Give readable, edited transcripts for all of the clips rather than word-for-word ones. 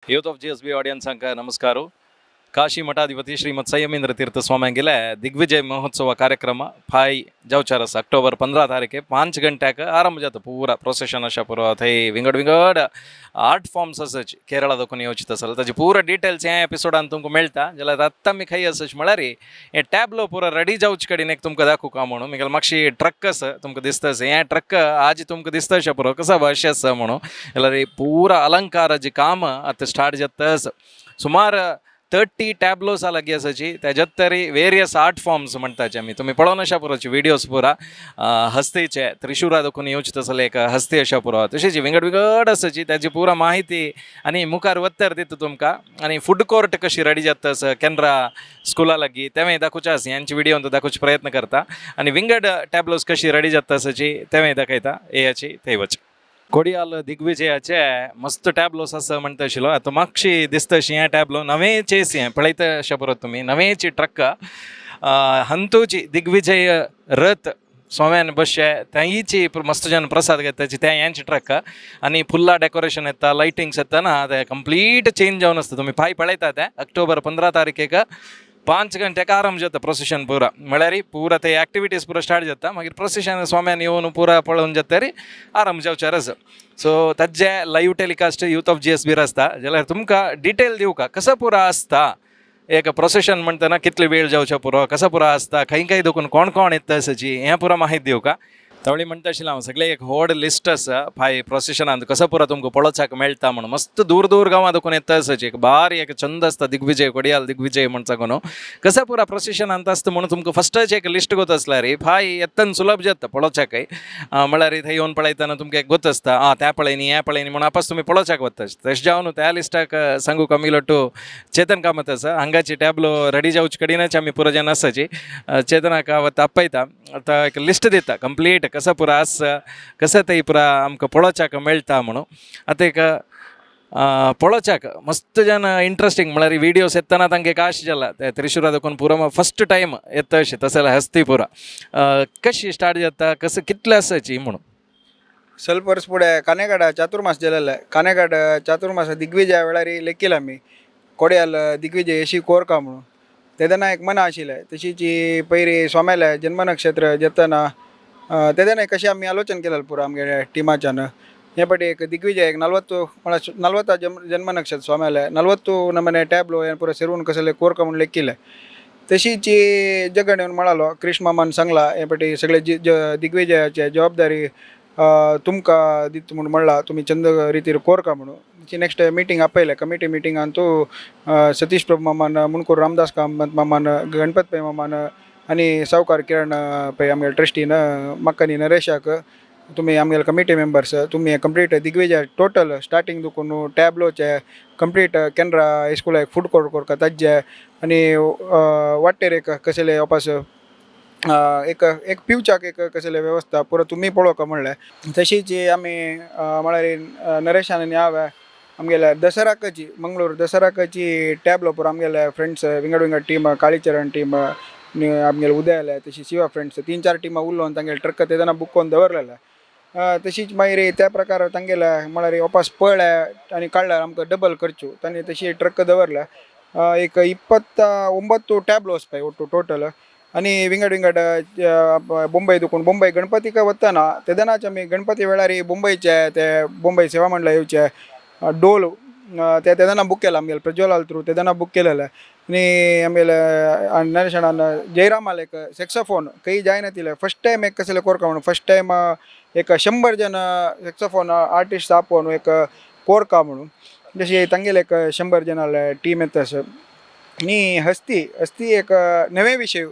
Youth of GSB audience ನಮಸ್ಕಾರ. ಕಾಶಿ ಮಠಾಧಿಪತಿ ಶ್ರೀಮದ್ ಸಂಯಮೇಂದ್ರ ತೀರ್ಥ ಸ್ವಾಮ್यांगेले दिग्विजय महोत्सव कार्यक्रम फाय जावचारस अक्टोबर 15 तारीखे 5 घंट्याक आरंभ जाता. पूरा प्रोसेशन अशा पुरो थंय विंगड विंगड आर्ट फॉर्म्स आसच केरळा दोन योजित आसले ताजे पूरा डिटेल्स ह्या एपिसोडान तुमकां मेळटा. जाल्यार आत्तां मी खंय आसच म्हळ्यार हे टॅबलो पुरो रेडी जावचे कडेन एक तुमकां दाखोवका म्हणून म्हगेलो मातशी ट्रक आसा तुमकां दिसता हे ट्रक आज तुमकां दिसता अशें पुरो कसा भाशे आसा म्हणून. जाल्यार पूरा अलंकार जी काम आतां स्टार्ट जाता सुमार 30 टॅब्लोस लगी आसाची. त्याच्यात तरी वेरियस आर्ट फॉर्म्स म्हणटाचे आमी तुमी पळोवन अशा पुरोचे विडियोज पुरा हस्तीचे त्रिशुरा देखून येवचे तसले एक हस्ती अशा पुरो तशीच विंगड विंगड आसाची त्याची पुरा माहिती आनी मुखार वत्तर दिता तुमकां. आनी फूड कोर्ट कशी रेडी जाता कॅनरा स्कुला लागीं तेवूय दाखोवचे आसा. ह्यांचे विडियो दाखोवचे प्रयत्न करता आनी विंगड टॅब्लोस कशी रेडी जाता आसाची तेवूय दाखयता. येयाची थंय वच. कोडियाल दिग्विजयाचे मस्त टॅब्लोस आसा म्हणटा आशिल्लो. आतां मातशी दिसता अशी हे टॅब्लो नवेचेच हे पळयता अशें बरो तुमी नवेची ट्रक हंतूची दिग्विजय रथ स्वाम्यान बसचे थंयची मस्त जन प्रसाद घेताची त्या यांची ट्रक आनी फुल्ला डेकोरेशन येता लायटिंग्स येता ना ते कंप्लीट चेंज जावन आसता. तुमी पांय पळयता ते अक्टोबर 15 तारखेक 5 घंट्याक आरंभ जाता प्रोसेशन पुरा म्हळ्यार पुरा ते एक्टिविटीज पुरा स्टार्ट जाता. मागीर प्रोसेशन स्वाम्यान येवन पुरा पळोवन जातरी आरंभ जावचार आसा. सो ताजे live telecast youth of GSB आसता. जाल्यार तुमकां डिटेल दिवका कसो पुरा आसता एक प्रोसेशन म्हणटना कितले वेळ जावचो पुरो कसा पुरा आसता खंय खंय देखून कोण कोण येता आसाची हें पुरा माहिती दिवका. तवळी म्हणटा आशिल्लो हांव सगळे एक व्हड लिस्ट आसा फाय प्रोसेशनांत कसो पुरो तुमकां पळोवच्याक मेळटा म्हणून. मस्त दूर दूर गांवां देखून येता आसाची एक बारी एक छंद आसता दिग्विजय कोडियाल दिग्विजय म्हणचा कोण कसा पुरा प्रोसेशनांत आसता म्हणून तुमकां फस्टच एक लिस्ट गोत आसल्यार फाय येतन सुलभ जाता पळोवच्याकय. म्हळ्यार थंय येवन पळयतना तुमकां एक गोत आसता त्या पळयनी हें पळयनी म्हणून आपास तुमी पळोवच्याक वता. तशें जावन त्या लिस्टाक सांगू कमिलो टू चेतन कामत आसा हांगाची टॅब्लो रेडी जावचे कडेनच आमी पुरो जेन्ना आसाची चेतनाक वता आपयता. आतां एक लिस्ट दिता कंप्लीट कसं पुरा आसा कसं ते पुरा आमकां पळोवच्याक मेळटा म्हणून. आतां एक पळोवच्याक मस्त जन इंट्रस्टींग म्हळ्यार विडियोज येतना तांकां एक आश जाला ते त्रिशुरा देखून पुरो फस्ट टायम येता अशें तशें हस्ती पुरा कशी स्टार्ट जाता कसं कितले आसाची म्हणून. ಸ್ವಲ್ಪ ವರ್ಷ पुढे कानेगाड चातुर्मास गेलेला आहे. कानेगाड चातुर्मास दिग्विजया वेळार लेखील आमी कोड्याल दिग्विजय अशी कोरका म्हणून तेदना एक मना आशिल्लें. तशीची पयरी सोमेले जन्म नक्षत्र जेतना तेदना कशें आमी आलोचन केलें पुरो आमगे टिमाच्यान हे पटी एक दिग्विजय एक 40 जन्म नक्षत्र सोमेले 40 नमने टॅब्लो हे पुरो सेरून कसले कोरका म्हणून लेखिल्ले. तशीची जगण येवन म्हणालो कृष्ण मामान सांगला हे पटी सगळे दिग्विजयाचे जबाबदारी तुमकां दिता म्हणून म्हणला तुम्ही चंद रितीर कोरका म्हणून. नेक्स्ट मिटींग आपयले कमिटी मिटींगान तूं सतीश प्रभू मामान मुणकूर रामदास कामत मामान गणपत पै मामान आनी सावकार किरण पै आमगे ट्रस्टीन मक्कनी नरेशाक तुम्ही आमगे कमिटी मेंबर्स तुम्ही कंप्लीट दिग्विजय टोटल स्टार्टिंग दुखून टॅब्लोचे कंप्लीट कॅनरा हायस्कूल एक फूड कोर्ट कोरका ताजे आनी वाटेर एक कसले वापस एक एक पिवच्याक एक कसले व्यवस्था पुरो तुमी पळोवका म्हणलें. तशीच आमी म्हळ्यार नरेशान आनी हांव आमगेल्या दसराकाची मंगळूर दसराकाची टॅब्लो पुरो आमगेले फ्रेंड्स विंगड विंगड टीम काळीचरण टीम आमगेले उदयाले तशी शिवा फ्रेंड्स 3-4 टिमा उरलोन तांगेले ट्रक तेदना बूक करून दवरलेले. तशीच मागीर त्या प्रकार तांगेले म्हळ्यार वापस पळय आनी काडल्यार आमकां डबल करच्यो तांणी तशी ट्रक दवरल्या. एक 29 टॅब्लोस पळय ओटू टोटल आनी विंगड विंगड बोंबय दुखून बोंबय गणपतीक वतना तेदनाच आमी गणपती वेळार बोंबयचे ते बोंबय सेवा मंडळ येवचे डोल ते तेदना बूक केला आमगेले प्रज्वलाल थ्रू तेदना बूक केलेले. आनी आमगेले नरेशानान जयरामाल एक सॅक्सोफोन खंय जायना तिले फस्ट टायम एक कसले कोरका म्हणून फस्ट टायम एक 100 जन सॅक्सोफोन आर्टिस्ट आपोवन एक कोरका म्हणून जशी तांगेले एक 100 जनाले टीम येता आनी हस्ती एक नवे विशय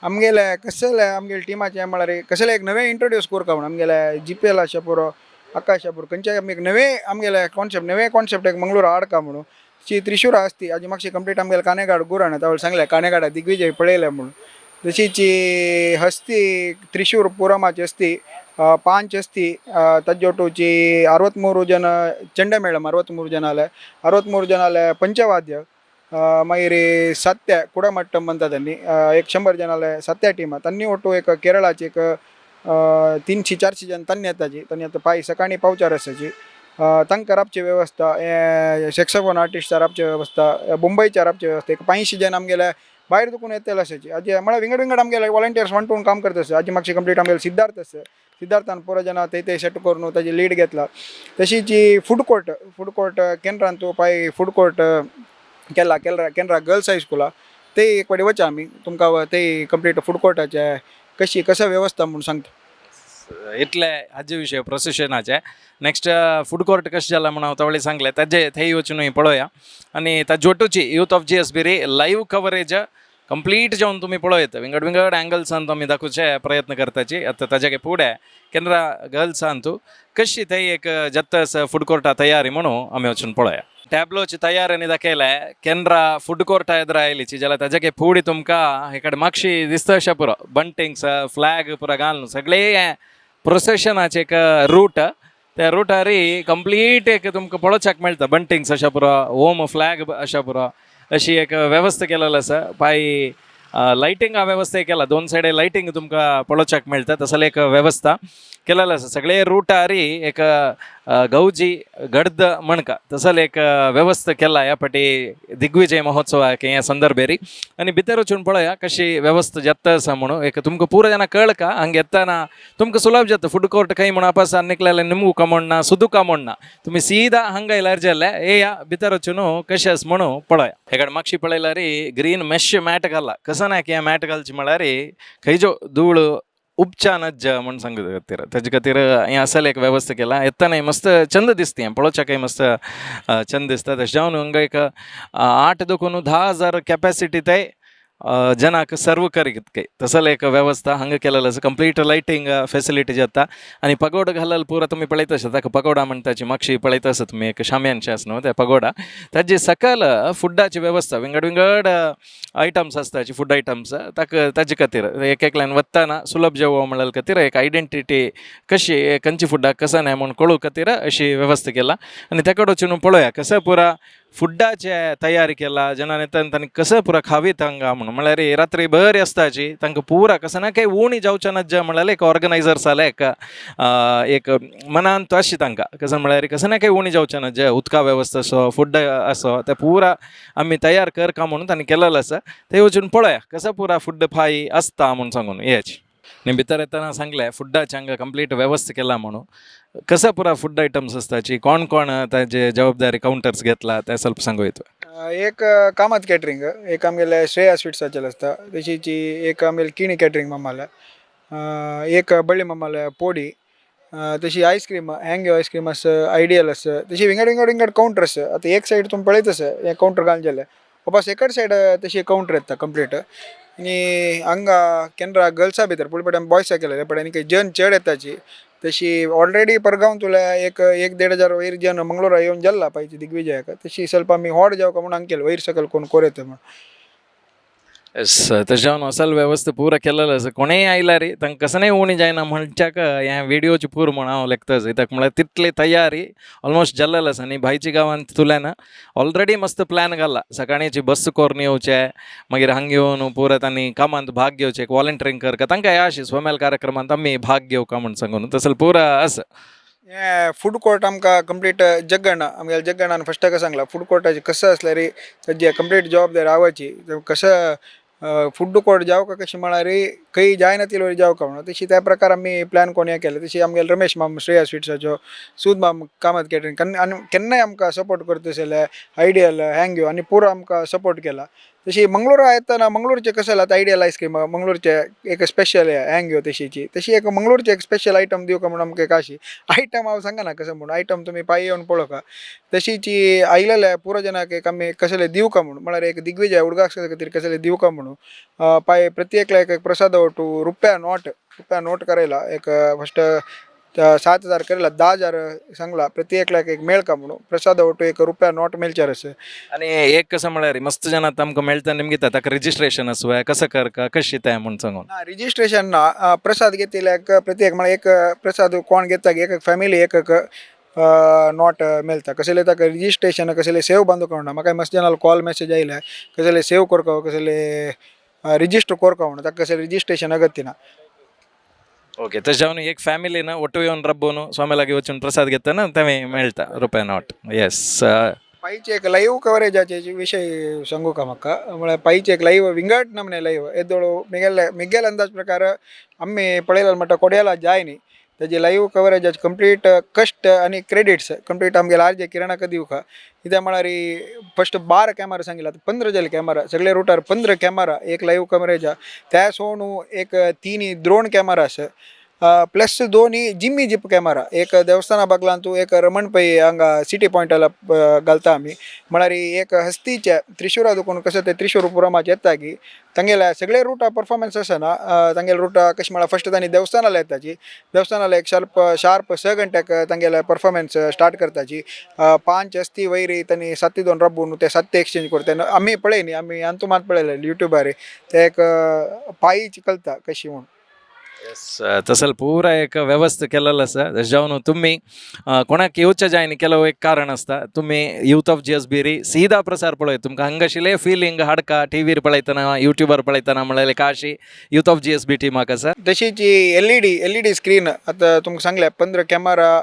आमगेले कसले आमगेले टिमाचे म्हळ्यार कसले एक नवे इंट्रोड्यूस कोरका म्हणून आमगेले GPL आशा पुरो आकाश पुरो खंयचे आमी एक नवे आमगेले कॉन्सेप्ट एक मंगळूर हाडका म्हणून ची त्रिशुरा आसती हाजी मातशी कंप्लीट आमगेले कानेगाड गुराण तावळ सांगले कानेगाडा दिग्विजय पळयले म्हणून. तशीची हस्ती त्रिशूर पुरमाची असती 5 असती ताज्योटूची 63 जन चंडमेळम 63 जन आले 63 जन आले पंचवाद्य मागीर सात्या कुडामट्टम म्हणटा त्यांनी एक 100 जनाले सात्या टिमा तांणी ओटू एक केरळाची एक 300-400 जन तांणी येताची तांणी आता पाय सकाळी पावचार आसाची तांकां रावची वेवस्था सॅक्सोफोन आर्टिस्टां रावची वेवस्था मुंबयच्या रावची वेवस्था एक 500 जन आमगेले भायर दुखून येतले अशेंची आजी म्हळ्यार विंगड विंगड आमगेले वॉलंटियर्स वन टू वन काम करता आजी मागची कंप्लीट आमगेले सिद्धार्थान पुरो जना ते सेट करून ताजी लीड घेतला तशीची फूड कोर्ट केंद्रान तूं पाय फूड कोर्ट केनरा गर्ल्स हायस्कुला ते एक पाटी वचा आमी तुमकां ते कंप्लीट फूड कोर्टाचे कसा व्यवस्था म्हणून सांगता इतले हाजे विशय प्रोसेशनाचे नेक्स्ट फूड कोर्ट कशें जाला म्हणून हांव तवळे सांगलें ताजे थंय वचून पळोवया आनी ताजे वटूची यूथ ऑफ GSBरी लाईव्ह कवरेज कंप्लीट जावन तुमी पळयत विंगड विंगड एंगल्सान आमी दाखोवचे प्रयत्न करताची आतां ताजे फुडें केंद्रा गर्ल्सान तूं कशी थंय एक जत्तस फूड कोर्टा तयारी म्हणून आमी वचून पळोवया टॅब्लोची तयारी दाखयल्या केंद्रा फूड कोर्टा एदर आयलीची जाल्यार ताजे फुडें तुमकां हे कडेन मातशी दिसता अशें पुरो बंटिंग्स फ्लॅग पुरो घालून सगळे प्रोसेशनाचे एक रूट त्या रुटारी कंप्लीट एक तुमकां पळोवच्याक मेळटा बंटिंग्स अशा पुरो होम फ्लॅग अशा पुरो अशी एक वेवस्था केलेली आसा पाय लायटिंगा वेवस्था केला 2 सायडे लायटिंग तुमकां पळोवच्याक मेळटा तसले एक वेवस्था केलेलो आसा सगळे रुटारी एक गौजी गड्द म्हणका तसले एक वेवस्था केला ह्या फाटी दिग्विजय महोत्सवाक हे संदर्भेरी आनी भितर वचून पळया कशी वेवस्था जाता आसा म्हणून एक तुमकां पुरो जाणां कळका हांगा येताना तुमकां सुलभ जाता फूड कोर्ट खंय म्हणून आपास निकलेले निमू कामोणना सुदू कामोणना तुमी सीदा हांगा येयल्यार जाल्यार हे या भितर वचून कशें आसा म्हणून पळया हे कडेन मागशी पळयल्यार ग्रीन मेश मॅट घाला कसं ना की हे मॅट घालची म्हळ्यार खंयच्यो धूळ उपचा नज्ज म्हणून सांगता खातीर ताजे खातीर हें आसले एक वेवस्था केला येताना मस्त चंद दिसता पळोवच्याकय मस्त चंद दिसता तशें जावन हांगा एक 8 दुखून 10,000 कॅपॅसिटी ते जनाक सर्व करीत तसले एक वेवस्था हांगा केलेलो आसा कंप्लीट लायटिंग फेसिलिटी जाता आनी पगोड घालल पुरो तुमी पळयता आसा ताका पगोडा म्हणटाची मागशी पळयता आसा तुमी एक शाम्यांचे आसा न्हू ते पगोडा ताजी सकल फुडाची वेवस्था विंगड विंगड आयटम्स आसताची फूड आयटम्स ताका ताजे खातीर एक एकल्यान वतना सुलभ जेवो म्हणल्या खातीर एक आयडेंटिटी कशी खंयची फुडाक कसं नाही म्हणून कळू खातीर अशी वेवस्था केला आनी ताका वचून पळोवया कसं पुरा फुडाचे तयारी केला जेन्ना येताना तांणी कसं पुरा खावीत हांगा म्हणून म्हळ्यार रात्री बरी आसताची तांकां पुरा कसं ना काही उणी जावचें ना जे म्हळ्यार एक ऑर्गनायझर्स जाले एक मनान तो अशी तांकां कसं म्हळ्यार कसं ना काही उणी जावचें ना जे उदका वेवस्था असो फूड असो ते पुरा आमी तयार करका म्हणून तांणी केलेलो आसा थंय वचून पळया कसं पुरा फूड फाय आसता म्हणून सांगून हेच आनी भितर येताना सांगलें फुडाची हांगा कंप्लीट वेवस्था केला म्हणून कसं पुरा फूड आयटम्स आसताची कोण ताजे जबाबदारी काउंटर्स घेतला ते ಸ್ವಲ್ಪ सांगू येतो एक कामत कॅटरिंग एक आमगेले श्रेया स्वीट्साचेर आसता तशीची एक आमगेले किणी कॅटरिंग मामाले एक बळ्ळी मामाले पोडी तशी आयस्क्रीम हँग्यो आयस्क्रीम आसा आयडियल आसा तशी विंगड विंगड विंगड काउंटर आसा आतां एक सायड तुमी पळयत आसा हे काउंटर घालून जाल्यार वापस एकड सायड तशी काउंटर येता कंप्लीट आनी हांगा केन्ना गर्ल्सा भितर फुडें पडे बॉयसा केलेले पण आनी काही जन चड येताची तशी ऑलरेडी परगांव तुला एक 1,500 वयर जन मंगळुरा येवन जाल्ला पाहिजे दिग्विजयाक तशी ಸ್ವಲ್ಪ आमी व्हड जावका म्हणून हांगा केलें वयर सकयल कोण कोरयता म्हणून तशें जावन असल वेवस्था पुरा केलेलो आसा कोणेय आयला रे तांकां कसं नाही उणी जायना म्हणच्याक ह्या व्हिडिओची पूर म्हण हांव लेखताच कित्याक म्हळ्यार तितली तयारी ऑलमोस्ट जाल्लेलो आसा आनी भायची गांवांत तुल्यान ऑलरेडी मस्त प्लॅन घाला सकाळीची बस करून येवचे मागीर हांगा येवन पुरा तांणी कामांत भाग घेवचे एक वॉलंटियरींग करता तांकां हे अशी स्वमेल कार्यक्रमांत आमी भाग घेवका म्हूण सांगून तसले पुरा आसा हे फूड कोर्ट आमकां कंप्लीट जगणा आमगेल्या जगणान फस्टाक सांगला फूड कोर्टाची कसं असल्यार ताजी कंप्लीट जबाबदारी रावची कसं फूड कोर्ट जावका कशी म्हळ्यार खंय जायना ती वयर जावका म्हणून तशी त्या प्रकार आमी प्लॅन कोण हें केलें तशी आमगेले रमेश माम श्रेया स्वीट्साच्यो सूद माम कामत कॅटरिंग आनी केन्नाय आमकां सपोर्ट करता आसले आयडियल हँग्यो आनी पुरो आमकां सपोर्ट केला तशी मंगळुरा येताना मंगळूरचे कसं जालां आयडियल आयस्क्रीम मंगळूरचे एक स्पेशल हँग्यो तशी एक मंगळूरचे एक स्पेशल आयटम दिवका म्हणून आमकां काशी आयटम हांव सांगना कसं म्हणून आयटम तुमी पांय येवन पळोवका तशीची आयलेले पुरो जनाक एक आमी कसले दिवका म्हणून म्हळ्यार एक दिग्विजय उडगास खातीर कसले दिवका म्हणून पांय प्रत्येकला एक प्रसाद वटू रुपया नोट करायला एक फस्ट 7,000 करेला 10,000 सांगला प्रत्येकला एक मेळका म्हणून प्रसाद वटू एक रुपया नोट मेळच्यार आसा आनी एक कसं म्हळ्यार मस्त जनात आमकां मेळटा निमगे ताका रजिस्ट्रेशन आसूं कसं करका कशी तें म्हूण सांगून रिजिस्ट्रेशन ना प्रसाद घेतिल्याक प्रत्येक म्हळ्यार एक प्रसाद कोण घेता एक फॅमिली एक नोट मेळटा कसले ताका रिजिस्ट्रेशन कसले सेव बांदूक म्हणटा म्हाका मस्त जनाल कॉल मेसेज आयला कसले सेव करता कसले रिजिस्टर करता म्हणून ताका कसले रिजिस्ट्रेशन अगत्य ना ओके तशें जावन एक फॅमिलीन ओट्टू येवन रब्बून स्वामी लागीं वचून प्रसाद घेतना तें मेळटा रुपया नॉट येस पायीचे एक लाईव्ह कवरेजाचे विषय सांगू का म्हाका म्हळ्यार पायीचे एक लाईव्ह विंगड नमने लाईव्ह येदोळू मिगेल अंदाज प्रकार आम्ही पळयलें म्हणटा कोड्याला जाय न्ही तेजे लाईव्ह कवरेजाचे कंप्लीट कश्ट आनी क्रेडिट्स कंप्लीट आमगेले आर जे किरणाक दिवका कित्याक म्हळ्यार फस्ट 12 कॅमेरा सांगितला 15 जाले कॅमेरा सगळे रुटार 15 कॅमेरा एक लाईव्ह कवरेजा त्या सोडून एक 3 drone cameras plus 2 Jimmy jeep camera एक देवस्थाना बागलां तूं एक रमण पै हांगा सिटी पॉयंटाला घालता आमी म्हळ्यार एक हस्तीच्या त्रिशुरा दुखून कसं ते त्रिशूरपुरमाचे येता की तांगेल्या सगळे रुटा परफॉर्मन्स आसना तांगेले रुटा कशें म्हळ्यार फस्ट तांणी देवस्थानाला येताची देवस्थानाला एक शार्प 6 घंट्याक तांगेले परफॉर्मन्स स्टार्ट करताची 5 हस्ती वयरी तांणी 7-2 रब्बून ते 7 एक्सचेंज करता आमी पळय न्ही आमी अंतुमात पळयले युट्यूबार ते एक पायी चिकलता कशी म्हणून येस तसल पुरा एक व्यवस्था केलेलं आसा तशें जावन तुमी कोणाक येवचें जाय न्ही केलो एक कारण आसता तुमी यूथ ऑफ GSB सीधा प्रसार पळय तुमकां हांगाशिल्ले फिलींग हाडका टीव्हीर पळयतना युट्यूबार पळयतना म्हळ्यार काशी यूथ ऑफ GSB टिमाक आसा तशीच एल ई डी स्क्रीन आतां तुमकां सांगलें 15 कॅमेरा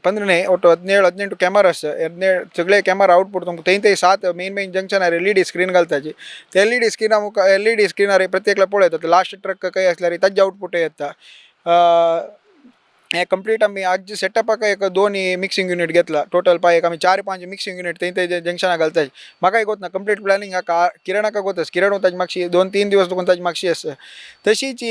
15 न्ही ಒಟ್ಟು 17-18 कॅमेरास 17 सगळे कॅमेरा आउटपुट तुमकां ते 7 मेन जंक्शनार LED स्क्रीन घालताची ते LED स्क्रीन आमकां LED स्क्रीनार प्रत्येकला पळयता लास्ट ट्रक काही असल्यार ताजे आउटपुट येता हे कंप्लीट आम्ही आज सेटअपाक एक 2 मिक्सिंग युनिट घेतला टोटल पायक आम्ही 4-5 मिक्सिंग युनिट ते जंक्शना घालताय म्हाका गोत ना कंप्लीट प्लॅनिंग किरणाका गोतस किरण ताजी मागशी 2-3 दिवस दुखून ताजी मागशी आसा तशीच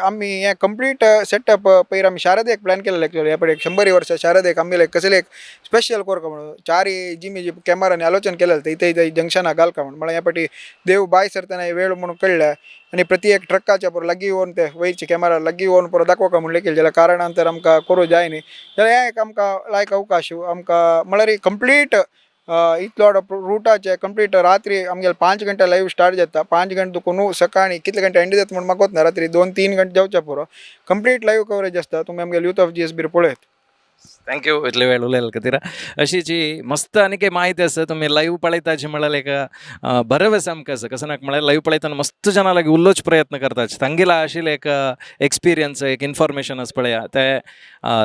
आम्ही हे कंप्लीट सेटअप पयर आम्ही शारदेक प्लॅन केलेलं एक्चुअली हे 100 वर्सां शारदेक आम्ही कसले एक स्पेशल कोरका म्हणून 4 जिमी जी कॅमेराने आलोचन केलेलं ते जंक्शना घालका म्हणून मला ह्या देव बाय सरतना वेळ म्हणून कळल्या आणि प्रति एक ट्रकाच्या पर लागी येवन ते वयरचे कॅमेरा लागी येवन परत दाखोवका म्हणले केले जाल्यार कारणांतर आमकां करूं जाय न्ही जाल्यार हें एक आमकां लायक अवकाश आमकां म्हळ्यार कंप्लीट इतलो रुटाचे कंप्लीट रात्री आमगेले 5 घंटा लाईव्ह स्टार्ट जाता 5 घंटे दुखून सकाळी कितले घंटे एंड जाता म्हणून म्हाका वचना रात्री 2-3 घंटे जावच्या पुरो कंप्लीट लाईव्ह कवरेज आसता तुमी आमगेले यूथ ऑफ GSB पळयत थँक्यू इतले वेळ उलयले खातीर अशी जी मस्त आनीक माहिती आसा तुमी लाईव्ह पळयताची म्हळ्यार एक बरें सामकें आसा कसं नाक म्हळ्यार लाईव्ह पळयतना मस्त जाणां लागीं उल्लोच प्रयत्न करताच तांगेला आशिल्लें एक एक्सपिरियन्स एक इन्फॉर्मेशन आसा पळया ते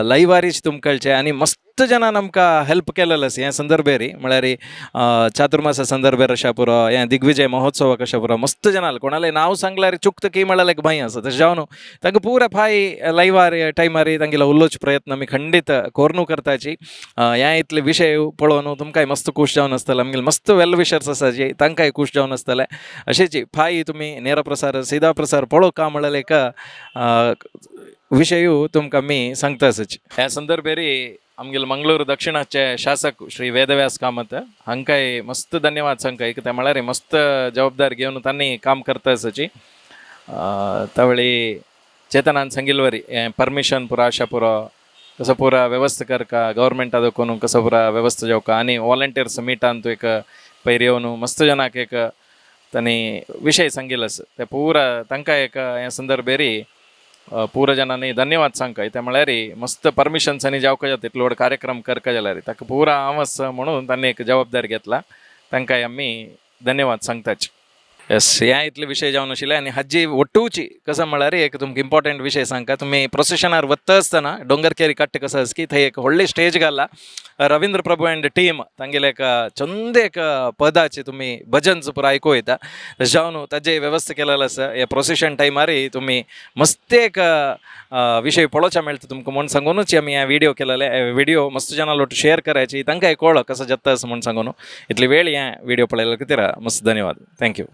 लाईव्हारीच तुमकां कळचें आनी मस्त जनान आमकां हेल्प केलेलें आसा ह्या संदर्भेरी म्हळ्यार चातुर्मासा संदर्भेर अशा पुरो हें दिग्विजय महोत्सवाक अशा पुरो मस्त जनाल कोणालें नांव सांगल्यार चुकता की म्हळ्यार एक भंय आसा तशें जावन तांकां पुरा फाय लाईव्हार टायमार तांगेलो उल्लोच प्रयत्न आमी खंडीत कोरनू करताची ह्या इतले विशय पळोवन तुमकांय मस्त खूश जावन आसतलें आमगेले मस्त वेल विशर्स आसा जे तांकांय खूश जावन आसतलें अशेंच फाय तुमी नेर प्रसार सीधा प्रसार पळोवं का म्हळ्यार एक विशयूय तुमकां आमी सांगता आसाची ह्या संदर्भेरी आमगेले मंगळूर दक्षिणाचे शासक श्री वेदव्यास कामत हांकांय मस्त धन्यवाद सांगता कित्याक म्हळ्यार मस्त जबाबदारी घेवन तांणी काम करता आसाची तावळी चेतनान सांगिल्वरी हें परमिशन पुरो आशा पुरो कसो पुरा व्यवस्था करका गव्हर्मेंटा दोखून कसो पुरा व्यवस्था जावका आनी वॉलंटियर्स मिटान तूं एक पयर येवन मस्त जनाक एक तांणी विशय सांगिल्लो आसा ते पुरा तांकां एक ह्या संदर्भेरी पुरा जनांनी धन्यवाद सांगता ते म्हळ्यार मस्त परमिशन्सांनी जावका जाता इतलो व्हड कार्यक्रम करका जाल्यार ताका पुरा आवाज म्हणून तांणी एक जबाबदारी घेतला तांकांय आमी धन्यवाद सांगताच येस ह्या इतले विशय जावन आशिल्ले आनी हाजी ओट्टूची कसं म्हळ्यार एक तुमकां इम्पॉर्टंट विशय सांगता तुमी प्रोसेशनार वता आसतना डोंगरकेरी कट्ट कसो आसा की थंय एक व्हडली स्टेज घाला रवींद्र प्रभू अँड टीम तांगेले एक चंद एक पदाचे तुमी भजन पुरो आयकूं येता तशें जावन ताजे वेवस्था केलेलो आसा हे प्रोसेशन टायमारय तुमी मस्त एक विशय पळोवचा मेळटा तुमकां म्हूण सांगूनच आमी हे व्हिडिओ केलेले व्हिडिओ मस्त जाणां लोट शेअर करायची तांकांय कळ्ळो कसो जाता असं म्हूण सांगून इतली वेळ हे व्हिडिओ पळयल्या खातीर मस्त धन्यवाद थँक्यू